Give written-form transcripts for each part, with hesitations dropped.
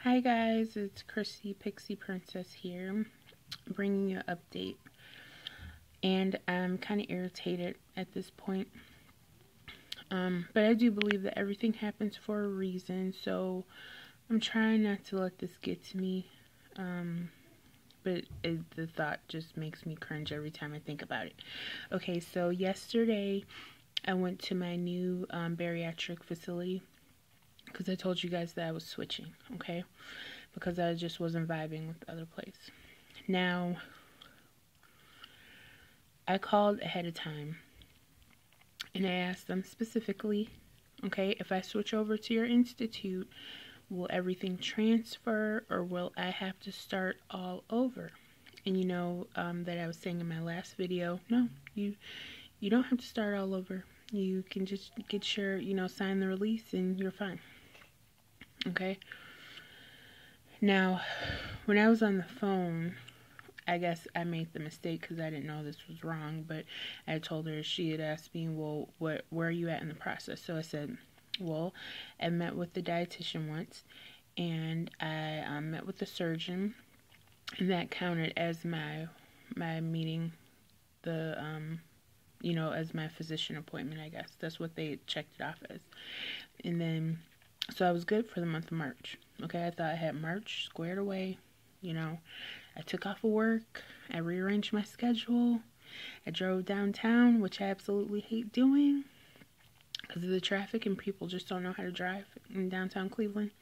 Hi guys, it's Chrissy Pixie Princess here, bringing you an update. And I'm kind of irritated at this point. But I do believe that everything happens for a reason, so I'm trying not to let this get to me. But the thought just makes me cringe every time I think about it. Okay, so yesterday I went to my new bariatric facility because I told you guys that I was switching, okay? Because I just wasn't vibing with the other place. Now, I called ahead of time and I asked them specifically, okay, if I switch over to your institute, will everything transfer or will I have to start all over? And you know that I was saying in my last video, no, you don't have to start all over. You can just get your, sign the release and you're fine. Okay. Now, when I was on the phone, I guess I made the mistake because I didn't know this was wrong, but I told her, she had asked me, well, where are you at in the process? So I said, well, I met with the dietitian once, and I met with the surgeon, and that counted as my meeting, the, as my physician appointment, I guess. That's what they checked it off as. And then, so I was good for the month of March. Okay, I thought I had March squared away, I took off of work, I rearranged my schedule, I drove downtown, which I absolutely hate doing because of the traffic and people just don't know how to drive in downtown Cleveland.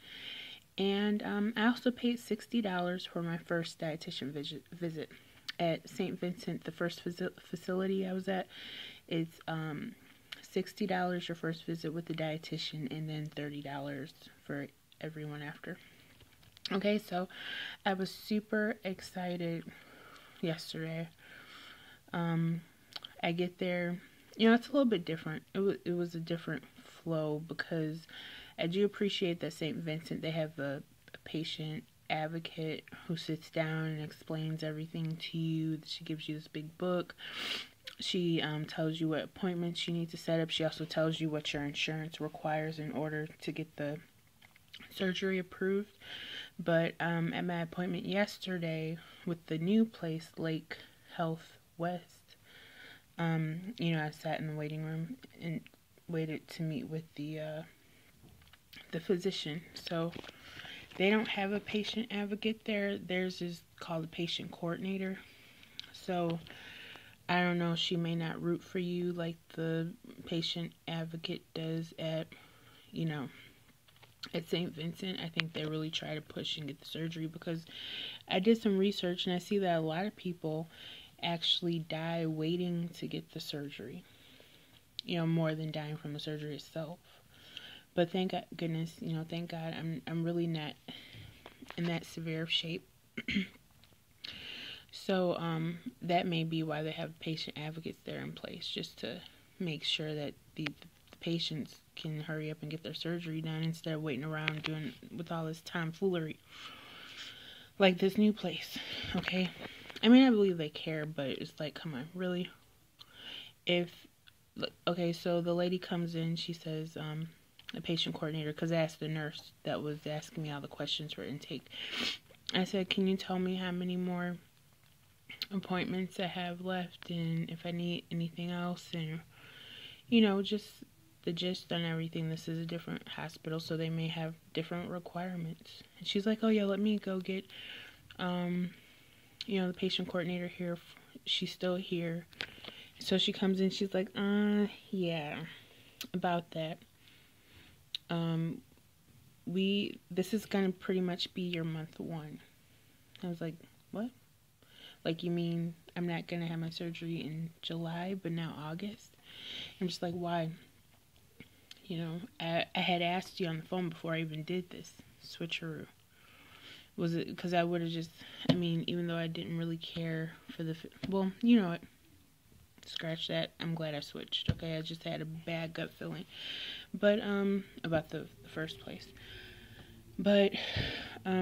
And I also paid $60 for my first dietitian visit at St. Vincent. The first facility I was at, it's $60 your first visit with the dietitian and then $30 for everyone after. Okay, so I was super excited yesterday. I get there, it's a little bit different. It was a different flow because I do appreciate that St. Vincent, they have a patient advocate who sits down and explains everything to you. She gives you this big book. She tells you what appointments you need to set up. She also tells you what your insurance requires in order to get the surgery approved. But at my appointment yesterday with the new place, Lake Health West, I sat in the waiting room and waited to meet with the physician. So they don't have a patient advocate there. Theirs is called a patient coordinator. So I don't know, she may not root for you like the patient advocate does at St. Vincent. I think they really try to push and get the surgery because I did some research and I see that a lot of people actually die waiting to get the surgery, more than dying from the surgery itself. But thank goodness, thank God I'm really not in that severe shape. So that may be why they have patient advocates there in place, just to make sure that the patients can hurry up and get their surgery done instead of waiting around doing with all this tomfoolery like this new place. Okay, I mean, I believe they care, but it's like, come on, really? Okay, so the lady comes in, she says, the patient coordinator, because I asked the nurse that was asking me all the questions for intake, I said, can you tell me how many more appointments I have left and if I need anything else, and just the gist on everything. This is a different hospital, so they may have different requirements. And she's like, oh yeah, let me go get the patient coordinator here. She's still here. So she comes in, she's like, yeah, about that. This is gonna pretty much be your month one. I was like, what? Like, you mean I'm not gonna have my surgery in July, but now August? I'm just like, why? I had asked you on the phone before I even did this switcheroo. Was it because I would have just, even though I didn't really care for well, you know what? Scratch that. I'm glad I switched. Okay, I just had a bad gut feeling. But, about the first place. But,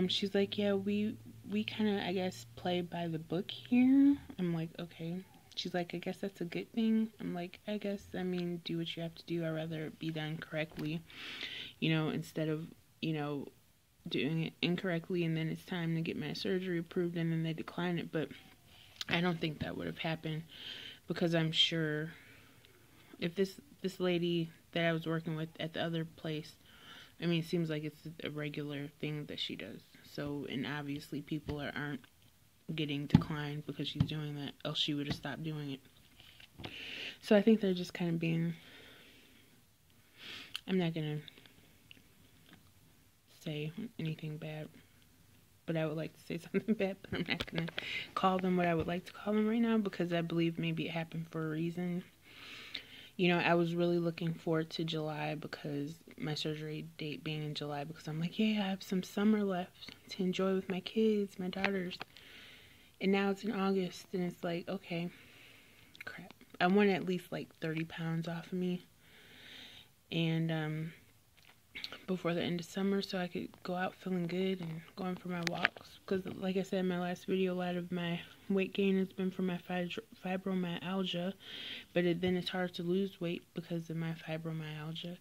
she's like, yeah, we kind of, I guess, play by the book here. I'm like, okay. She's like, I guess that's a good thing. I'm like, I guess, do what you have to do. I'd rather it be done correctly, instead of, doing it incorrectly, and then it's time to get my surgery approved, and then they decline it. But I don't think that would have happened, because I'm sure if this lady that I was working with at the other place, I mean, it seems like it's a regular thing that she does. So, and obviously people aren't getting declined because she's doing that, else she would have stopped doing it. So I think they're just kind of being, I'm not going to say anything bad, but I would like to say something bad, but I'm not going to call them what I would like to call them right now, because I believe maybe it happened for a reason. You know, I was really looking forward to July, because my surgery date being in July, because I'm like, yeah, I have some summer left to enjoy with my kids, my daughters. And now it's in August, and it's like, okay, crap. I want at least like 30 pounds off of me, and before the end of summer, so I could go out feeling good and going for my walks. Because like I said in my last video, a lot of my weight gain has been from my fibromyalgia, but then it's hard to lose weight because of my fibromyalgia,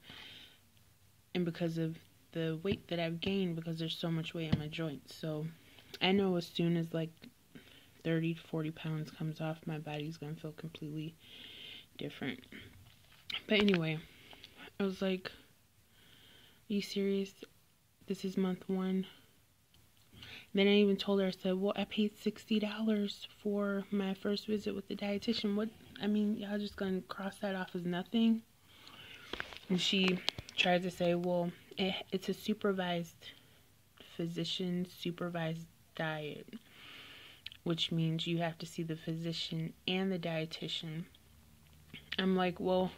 and because of the weight that I've gained, because there's so much weight in my joints. So I know as soon as like 30 to 40 pounds comes off, my body's gonna feel completely different. But anyway, I was like, are you serious? This is month 1. Then I even told her, I said, well, I paid $60 for my first visit with the dietitian. What, I mean, y'all just gonna cross that off as nothing? And she tried to say, well, it's a supervised physician supervised diet, which means you have to see the physician and the dietitian. I'm like, well,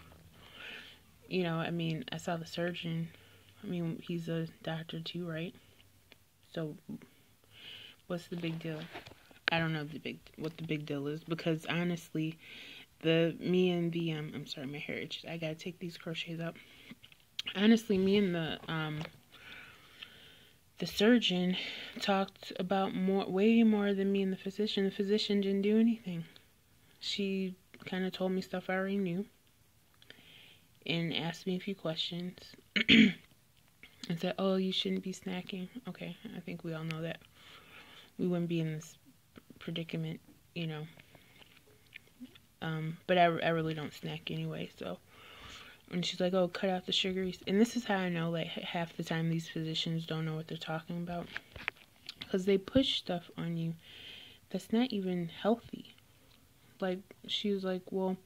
you know, I mean, I saw the surgeon. I mean, he's a doctor too, right? So what's the big deal? I don't know what the big deal is, because honestly, I'm sorry, my hair itches. I gotta take these crochets up. Honestly, me and the surgeon talked about way more than me and the physician. The physician didn't do anything. She kind of told me stuff I already knew and asked me a few questions and said, oh, you shouldn't be snacking. Okay, I think we all know that. We wouldn't be in this predicament, you know. But I really don't snack anyway, so. And she's like, oh, cut out the sugars. And this is how I know, like, half the time these physicians don't know what they're talking about. Because they push stuff on you that's not even healthy. Like, she was like, well,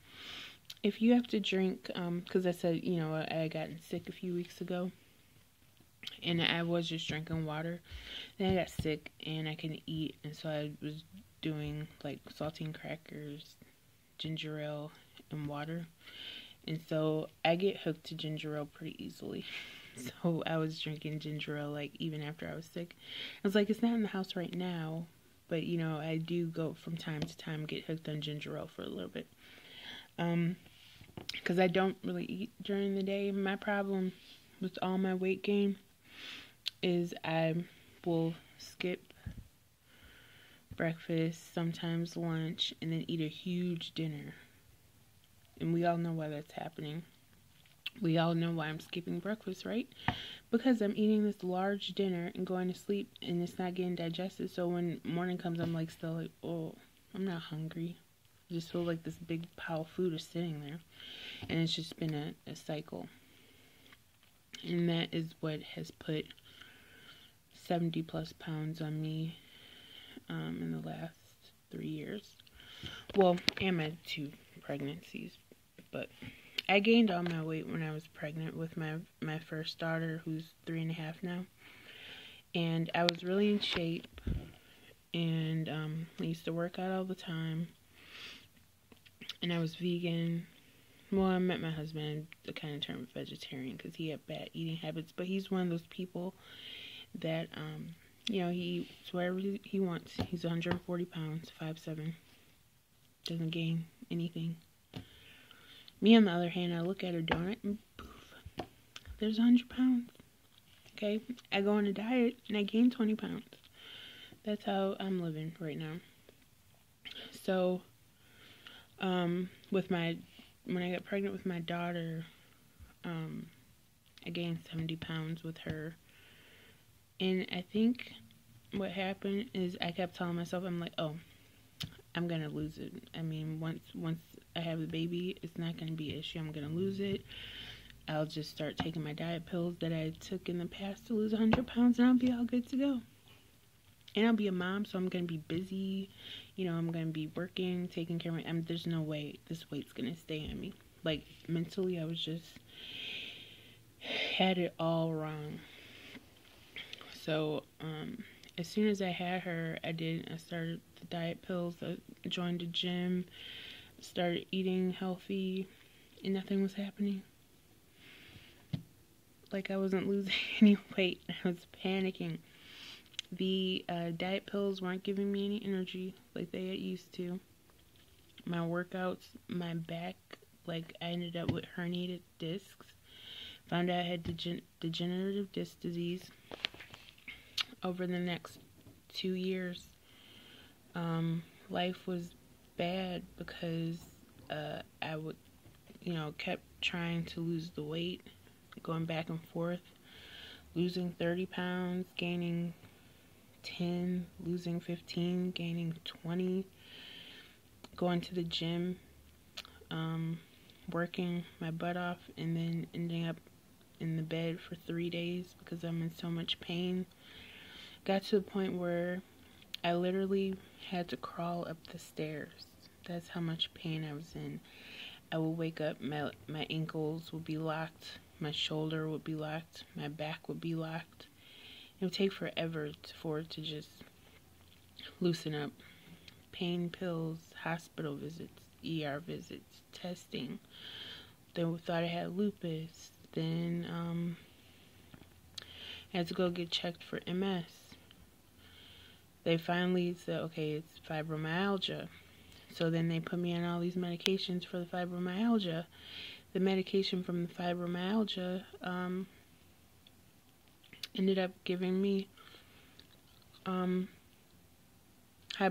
if you have to drink, because I said, you know, I had gotten sick a few weeks ago. And I was just drinking water. Then I got sick and I couldn't eat. And so I was doing, like, saltine crackers, ginger ale, and water. And so I get hooked to ginger ale pretty easily. So I was drinking ginger ale, like, even after I was sick. I was like, it's not in the house right now, but, you know, I do go from time to time get hooked on ginger ale for a little bit. Because I don't really eat during the day. My problem with all my weight gain is I will skip breakfast, sometimes lunch, and then eat a huge dinner. And we all know why that's happening. We all know why I'm skipping breakfast, right? Because I'm eating this large dinner and going to sleep, and it's not getting digested. So when morning comes, I'm like, still like, oh, I'm not hungry. I just feel like this big pile of food is sitting there. And it's just been a cycle. And that is what has put 70 plus pounds on me in the last 3 years. Well, and my 2 pregnancies. But I gained all my weight when I was pregnant with my first daughter, who's 3.5 now. And I was really in shape. And I used to work out all the time. And I was vegan. Well, I met my husband, the kind of term vegetarian, because he had bad eating habits. But he's one of those people that, you know, he eats whatever he wants. He's 140 pounds, 5'7". Doesn't gain anything. Me, on the other hand, I look at a donut and poof, there's 100 pounds. Okay? I go on a diet and I gain 20 pounds. That's how I'm living right now. So, when I got pregnant with my daughter, I gained 70 pounds with her And I think what happened is I kept telling myself, I'm like, oh, I'm gonna lose it. I mean, once I have the baby, it's not gonna be an issue. I'm gonna lose it. I'll just start taking my diet pills that I took in the past to lose 100 pounds, and I'll be all good to go. And I'll be a mom, so I'm gonna be busy. You know, I'm gonna be working, taking care of my. There's no way this weight's gonna stay on me. Like mentally, I was just had it all wrong. So, as soon as I had her, I started the diet pills. I joined the gym, started eating healthy, and nothing was happening. Like I wasn't losing any weight. I was panicking. The diet pills weren't giving me any energy like they used to. My workouts, my back, like I ended up with herniated discs. Found out I had degenerative disc disease. Over the next 2 years, life was bad because I would, kept trying to lose the weight, going back and forth, losing 30 pounds, gaining 10, losing 15, gaining 20, going to the gym, working my butt off, and then ending up in the bed for 3 days because I'm in so much pain. Got to the point where I literally had to crawl up the stairs. That's how much pain I was in. I would wake up, my ankles would be locked, my shoulder would be locked, my back would be locked. It would take forever for it to just loosen up. Pain pills, hospital visits, ER visits, testing. Then we thought I had lupus. Then I had to go get checked for MS. They finally said, okay, it's fibromyalgia. So then they put me on all these medications for the fibromyalgia. The medication from the fibromyalgia ended up giving me high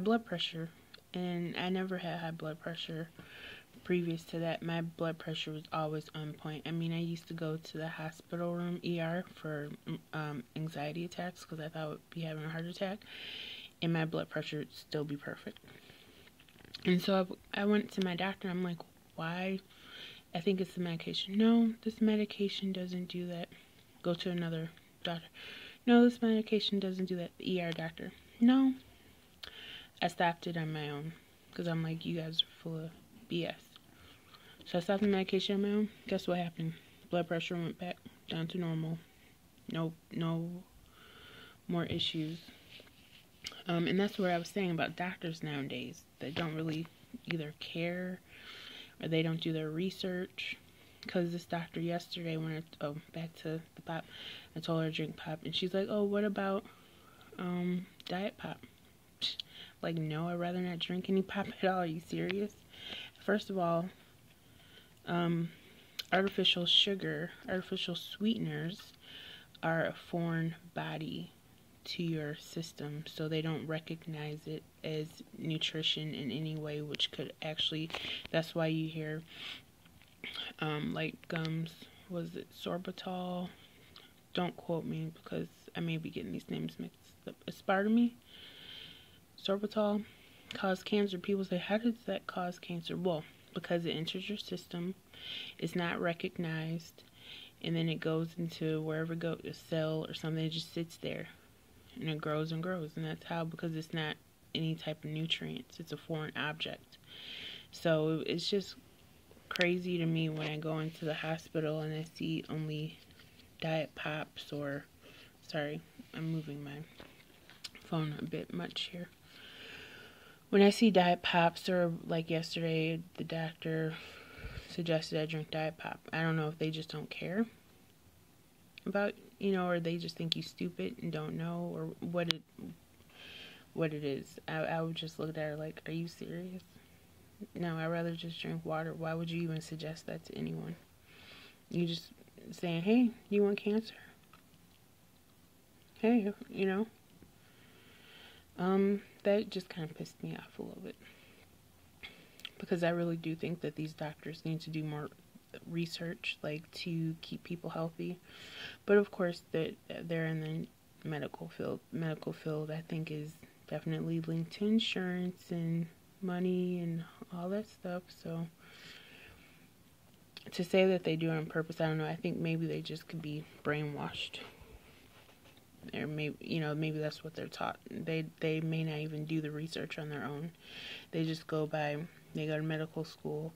blood pressure. And I never had high blood pressure previous to that. My blood pressure was always on point. I mean, I used to go to the hospital room, ER, for anxiety attacks because I thought I would be having a heart attack. And my blood pressure would still be perfect. And so I went to my doctor. I'm like, why? I think it's the medication. No, this medication doesn't do that. Go to another doctor. No, this medication doesn't do that. The ER doctor. No. I stopped it on my own because I'm like, you guys are full of BS. So I stopped the medication on my own. Guess what happened? Blood pressure went back down to normal. No more issues. And that's what I was saying about doctors nowadays. They don't really either care or they don't do their research. Because this doctor yesterday, back to the pop, I told her to drink pop. And she's like, oh, what about diet pop? Like, no, I'd rather not drink any pop at all. Are you serious? First of all, artificial sugar, artificial sweeteners are a foreign body to your system, so they don't recognize it as nutrition in any way, which could actually, that's why you hear like gums, was it sorbitol? Don't quote me because I may be getting these names mixed up. Aspartame, sorbitol cause cancer. People say, how does that cause cancer? Well, because it enters your system, it's not recognized, and then it goes into wherever it goes, a cell or something. It just sits there and it grows and grows, and that's how, because it's not any type of nutrients, it's a foreign object. So it's just crazy to me when I go into the hospital and I see only diet pops, or sorry, I'm moving my phone a bit much here. When I see diet pops, or like yesterday the doctor suggested I drink diet pop, I don't know if they just don't care about, or they just think you stupid and don't know, or what it is. I would just look at her like, are you serious? No, I'd rather just drink water. Why would you even suggest that to anyone? You just saying, hey, you want cancer? Hey, that just kind of pissed me off a little bit. Because I really do think that these doctors need to do more research, like, to keep people healthy. But of course, they're in the medical field. Medical field, I think, is definitely linked to insurance and money and all that stuff. So to say that they do it on purpose, I don't know. I think maybe they just could be brainwashed, or maybe, you know, maybe that's what they're taught. They may not even do the research on their own. They just go by, they go to medical school,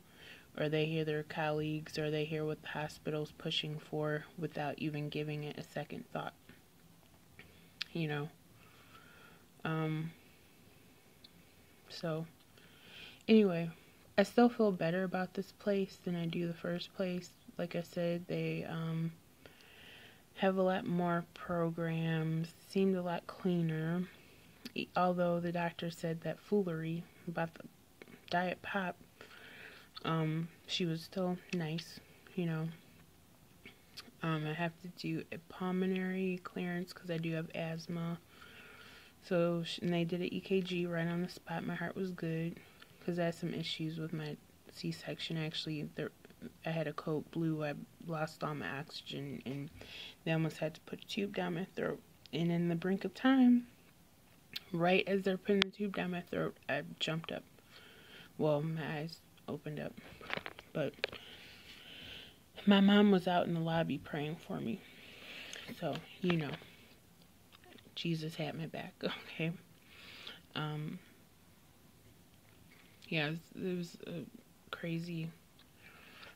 or they hear their colleagues, or they hear what the hospital's pushing for without even giving it a second thought. You know. So anyway, I still feel better about this place than I do the first place. Like I said, they have a lot more programs, seemed a lot cleaner. Although the doctor said that foolery about the diet pop, she was still nice, you know. I have to do a pulmonary clearance because I do have asthma. So, and they did an EKG right on the spot. My heart was good because I had some issues with my C-section. Actually, I had a cold blue. I lost all my oxygen, and they almost had to put a tube down my throat. And in the brink of time, right as they're putting the tube down my throat, I jumped up. Well, my eyes opened up. But my mom was out in the lobby praying for me. So, you know, Jesus had my back, okay? Yeah, it was a crazy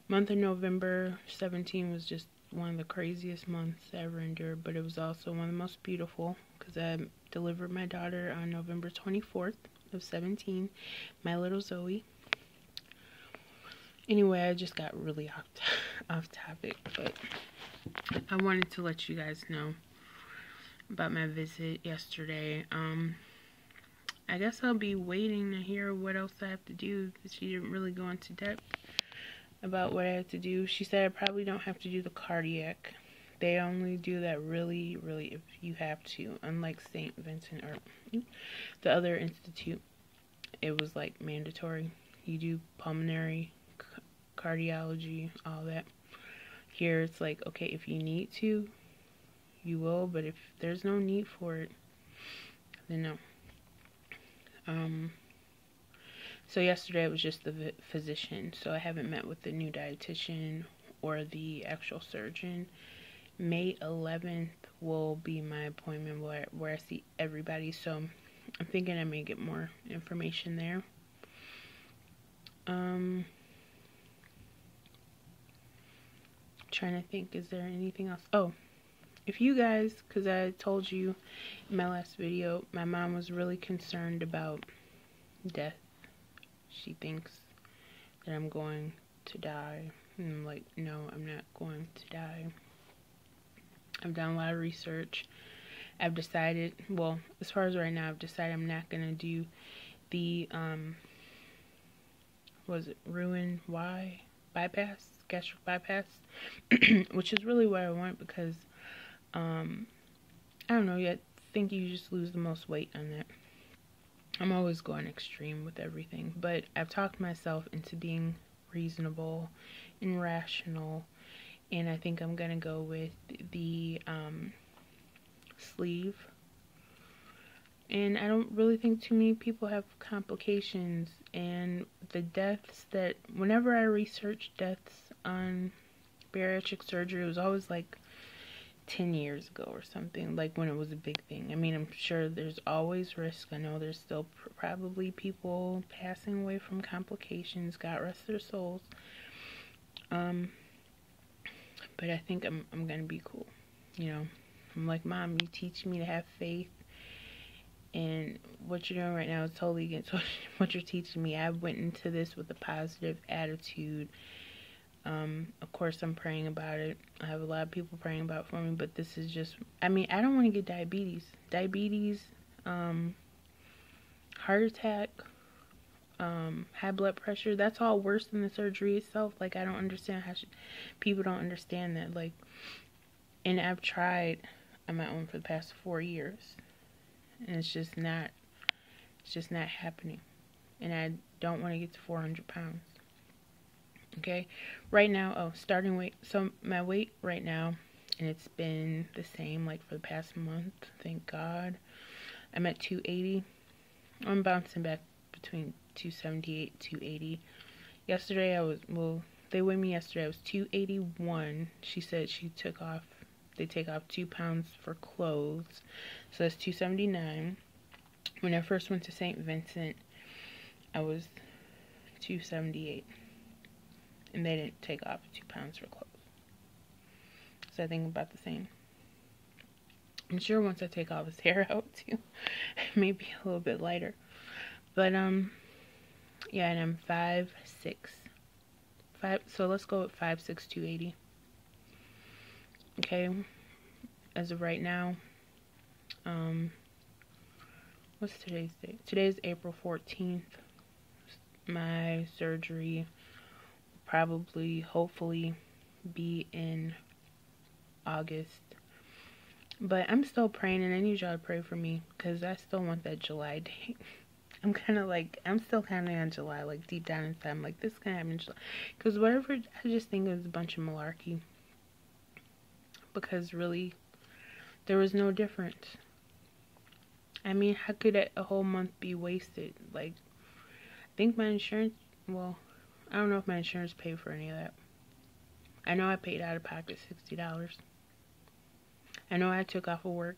month of November. 17 was just one of the craziest months I ever endured, but it was also one of the most beautiful because I delivered my daughter on November 24th of 17, my little Zoe. Anyway, I just got really off topic, but I wanted to let you guys know about my visit yesterday. I guess I'll be waiting to hear what else I have to do, because she didn't really go into depth about what I have to do. She said I probably don't have to do the cardiac. They only do that really, really if you have to. Unlike St. Vincent or the other institute, it was like mandatory. You do pulmonary, cardiology, all that. Here it's like, okay, if you need to, you will, but if there's no need for it, then no. So yesterday it was just the physician, so I haven't met with the new dietitian or the actual surgeon. May 11th will be my appointment where I see everybody, so I'm thinking I may get more information there. Trying to think, is there anything else? Oh, if you guys, because I told you in my last video, my mom was really concerned about death. She thinks that I'm going to die. And I'm like, no, I'm not going to die. I've done a lot of research. I've decided, well, as far as right now, I've decided I'm not going to do the, Roux-en-Y bypass, gastric bypass, which is really what I want because, I don't know yet. I think you just lose the most weight on that. I'm always going extreme with everything, but I've talked myself into being reasonable and rational, and I think I'm gonna go with the sleeve. And I don't really think too many people have complications, and the deaths that, whenever I research deaths on bariatric surgery, it was always like 10 years ago or something, like when it was a big thing. I mean, I'm sure there's always risk. I know there's still probably people passing away from complications, God rest their souls. But I think I'm gonna be cool. You know, I'm like, Mom, you teach me to have faith, and what you're doing right now is totally against what you're teaching me. I went into this with a positive attitude. Of course, I'm praying about it. I have a lot of people praying about it for me, but this is just, I mean, I don't want to get diabetes, heart attack, high blood pressure. That's all worse than the surgery itself. Like, I don't understand how people don't understand that. Like, and I've tried on my own for the past 4 years, and it's just not happening. And I don't want to get to 400 pounds. Okay, right now, starting weight. So my weight right now and it's been the same like for the past month. Thank God. I'm at 280. I'm bouncing back between 278 280. Yesterday I was, well, they weighed me yesterday. I was 281. She said they take off 2 pounds for clothes, so that's 279. When I first went to St. Vincent, I was 278, and they didn't take off 2 pounds for clothes. So I think about the same. I'm sure once I take all this hair out too, maybe a little bit lighter. But yeah, and I'm 5'6". So let's go with 5'6", 280. Okay, as of right now, what's today's date? Today's April 14th. My surgery will probably, hopefully, be in August. But I'm still praying, and I need y'all to pray for me, because I still want that July date. I'm still kind of on July, like deep down inside. I'm like, this can happen in July. Because whatever, I just think it was a bunch of malarkey. Because really, there was no difference. I mean, how could a whole month be wasted? Like, I think my insurance, well, I don't know if my insurance paid for any of that. I know I paid out of pocket $60. I know I took off of work.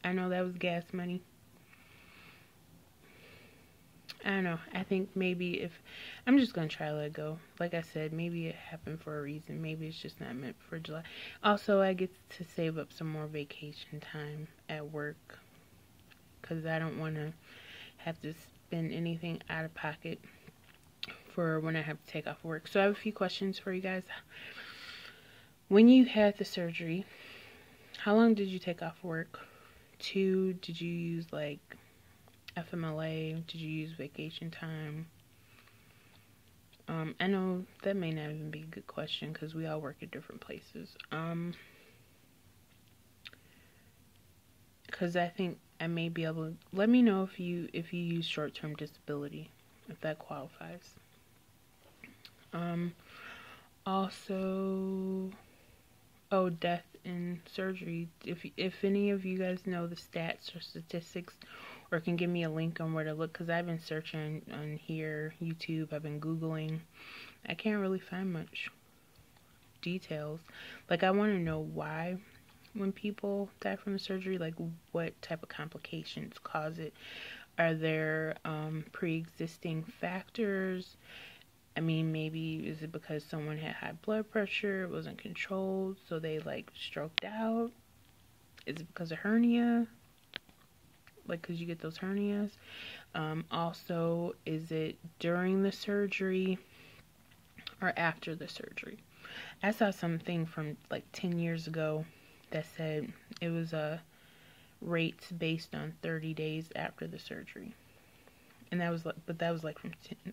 I know that was gas money. I don't know. I think maybe if I'm just gonna try to let it go. Like I said, maybe it happened for a reason. Maybe it's just not meant for July. Also, I get to save up some more vacation time at work, because I don't want to have to spend anything out of pocket for when I have to take off work. So I have a few questions for you guys. When you had the surgery, how long did you take off work? 2, did you use like FMLA? Did you use vacation time? I know that may not even be a good question, because we all work at different places. Because I think I may be able to, let me know if you use short-term disability, if that qualifies. Also, oh, death in surgery. If any of you guys know the stats or statistics, or can give me a link on where to look, because I've been searching on here, YouTube, I've been Googling. I can't really find much details. Like, I want to know why when people die from the surgery, like what type of complications cause it. Are there pre-existing factors? I mean, maybe is it because someone had high blood pressure, it wasn't controlled, so they like stroked out? Is it because of hernia? Like, because you get those hernias. Also, is it during the surgery or after the surgery? I saw something from like 10 years ago that said it was rates based on 30 days after the surgery. And that was like, but that was like from,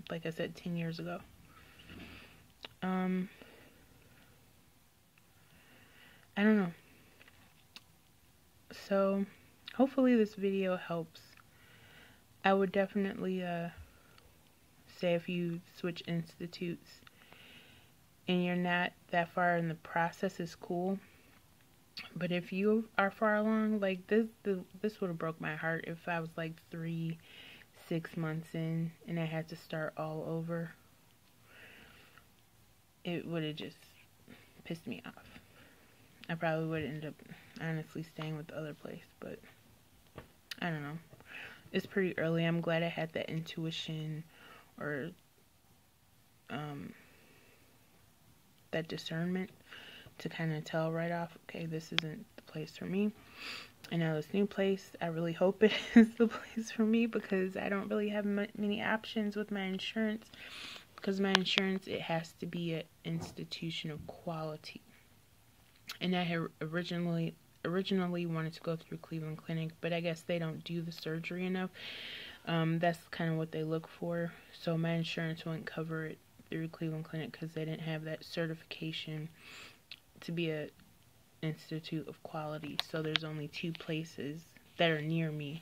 like I said, 10 years ago. I don't know. So, hopefully this video helps. I would definitely say if you switch institutes and you're not that far in the process, is cool. But if you are far along, like this would have broke my heart if I was like 3-6 months in and I had to start all over. It would have just pissed me off. I probably would end up honestly staying with the other place, but I don't know. It's pretty early. I'm glad I had that intuition or that discernment to kind of tell right off, okay, this isn't the place for me. And now this new place, I really hope it is the place for me, because I don't really have many options with my insurance. Because my insurance, it has to be an institution of quality. And I had originally wanted to go through Cleveland Clinic, but I guess they don't do the surgery enough. That's kind of what they look for. So my insurance wouldn't cover it through Cleveland Clinic, because they didn't have that certification to be a institute of quality. So there's only 2 places that are near me,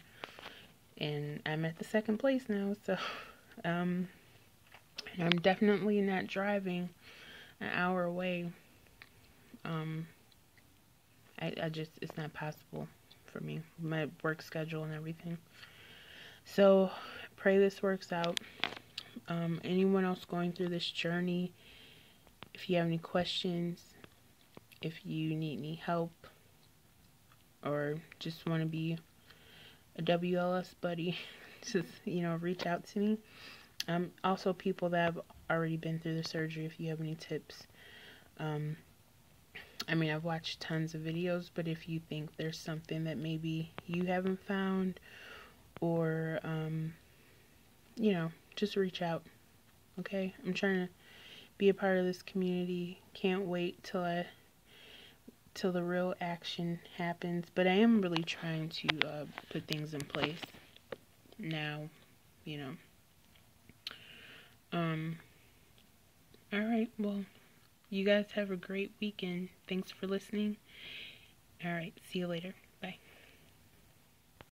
and I'm at the 2nd place now. So and I'm definitely not driving an hour away. I just, it's not possible for me, my work schedule and everything. So pray this works out. Anyone else going through this journey, if you have any questions, if you need any help, or just want to be a WLS buddy, just, reach out to me. Also, people that have already been through the surgery, if you have any tips. I've watched tons of videos, but if you think there's something that maybe you haven't found, or, just reach out, okay? I'm trying to be a part of this community. Can't wait till the real action happens, but I am really trying to put things in place now, Alright, well, you guys have a great weekend. Thanks for listening. Alright, see you later. Bye.